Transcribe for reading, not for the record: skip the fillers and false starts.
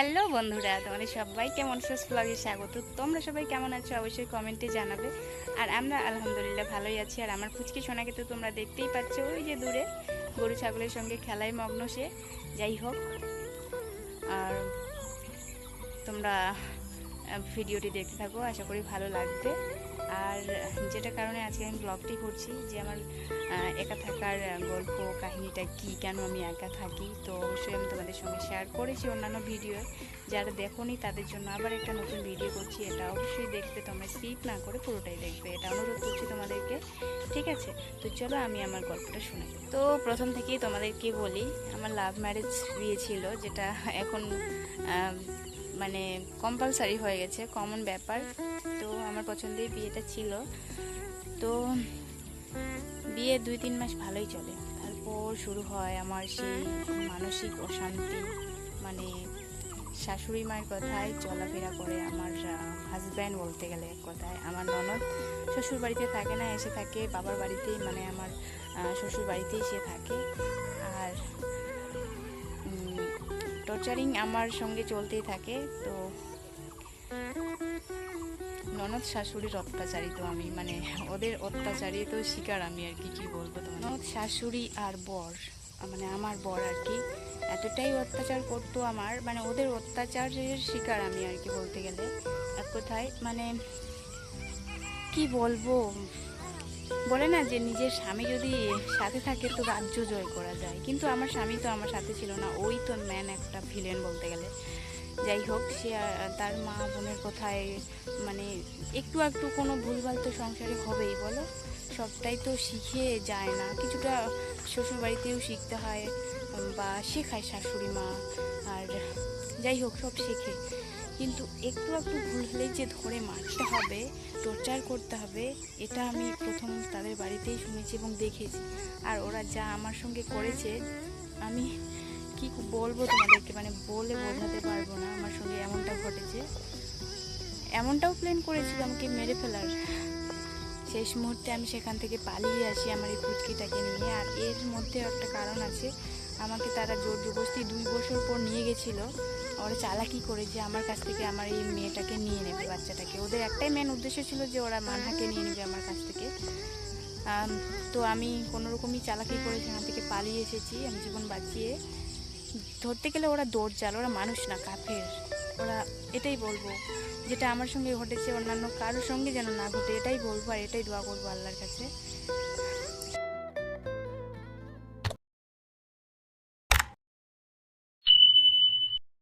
Hello বন্ধুরা, তোমাদের সবাইকে মনসাস ব্লগে স্বাগত। তোমরা সবাই কেমন আছো অবশ্যই কমেন্টে জানাবে। আর আমরা আলহামদুলিল্লাহ ভালোই আছি। আর আমার পুচকি সোনাকে তো তোমরা দেখতেই পাচ্ছ, ওই যে দূরে গরু ছাগলের সঙ্গে খেলায় মগ্ন সে। যাই হোক, আর তোমরা ভিডিওটি দেখতে থাকো, আশা করি ভালো লাগবে। আর যেটা কারণে আজকে আমি ব্লগটি করছি, যে আমার একা থাকার গল্প কাহিনীটা কি, কেন আমি একা থাকি, তো অবশ্যই আমি তোমাদের সঙ্গে শেয়ার করেছি অন্যান্য ভিডিও। যারা দেখোনি তাদের জন্য আবার একটা নতুন ভিডিও করছি, এটা অবশ্যই দেখবে, তোমরা স্কিপ না করে পুরোটাই দেখবে, এটা অনুরোধ করছি তোমাদেরকে, ঠিক আছে? তো চলো আমি আমার গল্পটা শোনাই। তো প্রথম থেকেই তোমাদেরকে বলি, আমার লাভ ম্যারেজ বিয়ে ছিল, যেটা এখন মানে কম্পালসারি হয়ে গেছে, কমন ব্যাপার। তো আমার পছন্দের বিয়েটা ছিল। তো বিয়ে 2-3 মাস ভালোই চলে, তারপর শুরু হয় আমার সেই মানসিক অশান্তি। মানে শাশুড়ি মায়ের কথায় চলাফেরা করে আমার হাজব্যান্ড, বলতে গেলে এক কথায় আমার ননদ। শ্বশুর বাড়িতে থাকে না, এসে থাকে বাবার বাড়িতেই, মানে আমার শ্বশুর বাড়িতেই সে থাকে। আর টর্চারিং আমার সঙ্গে চলতেই থাকে। তো ননদ শাশুড়ির অত্যাচারিত আমি, মানে ওদের অত্যাচারিত শিকার আমি, আর কি বলবো তোমার। ননদ শাশুড়ি আর বর, মানে আমার বর আর কি, এতটাই অত্যাচার করতো আমার, মানে ওদের অত্যাচারের শিকার আমি আর কি, বলতে গেলে এক কথায়। মানে কি বলবো, বলে না যে নিজের স্বামী যদি সাথে থাকে তো রাজ্য জয় করা যায়, কিন্তু আমার স্বামী তো আমার সাথে ছিল না, ওই তো ম্যান একটা ভিলেন বলতে গেলে। যাই হোক, সে তার মা বোনের কথায়, মানে একটু একটু কোনো ভুলভাল তো সংসারে হবেই, বলো। সবটাই তো শিখে যায় না, কিছুটা শ্বশুরবাড়িতেও শিখতে হয়, বা শেখায় শাশুড়ি মা। আর যাই হোক, সব শেখে, কিন্তু একটু একটু ভুল হলেই যে ধরে মারতে হবে, টর্চার করতে হবে, এটা আমি প্রথম তাদের বাড়িতেই শুনেছি এবং দেখেছি। আর ওরা যা আমার সঙ্গে করেছে, আমি কি বলবো তোমাদেরকে, মানে বলে বোঝাতে পারবো না। আমার সঙ্গে এমনটা ঘটেছে, এমনটাও প্ল্যান করেছিল আমাকে মেরে ফেলার। শেষ মুহূর্তে আমি সেখান থেকে পালিয়ে আসি আমার এই পুচকিটাকে নিয়ে। আর এর মধ্যে একটা কারণ আছে, আমাকে তারা জোর জবরদস্তি 2 বছর পর নিয়ে গেছিলো। ওরা চালাকি করে যে আমার কাছ থেকে আমার এই মেয়েটাকে নিয়ে নেবে, বাচ্চাটাকে। ওদের একটাই মেন উদ্দেশ্য ছিল যে ওরা মানহাকে নিয়ে নেবে আমার কাছ থেকে। তো আমি কোনোরকমই চালাকি করে সেখান থেকে পালিয়ে এসেছি, আমি জীবন বাঁচিয়ে। ধরতে গেলে ওরা দৌড়জাল, ওরা মানুষ না, কাফের ওরা। এটাই বলবো, যেটা আমার সঙ্গে ঘটেছে অন্যান্য কারোর সঙ্গে যেন না ঘটে, এটাই বলবো। আর এটাই দোয়া করবো আল্লাহর কাছে।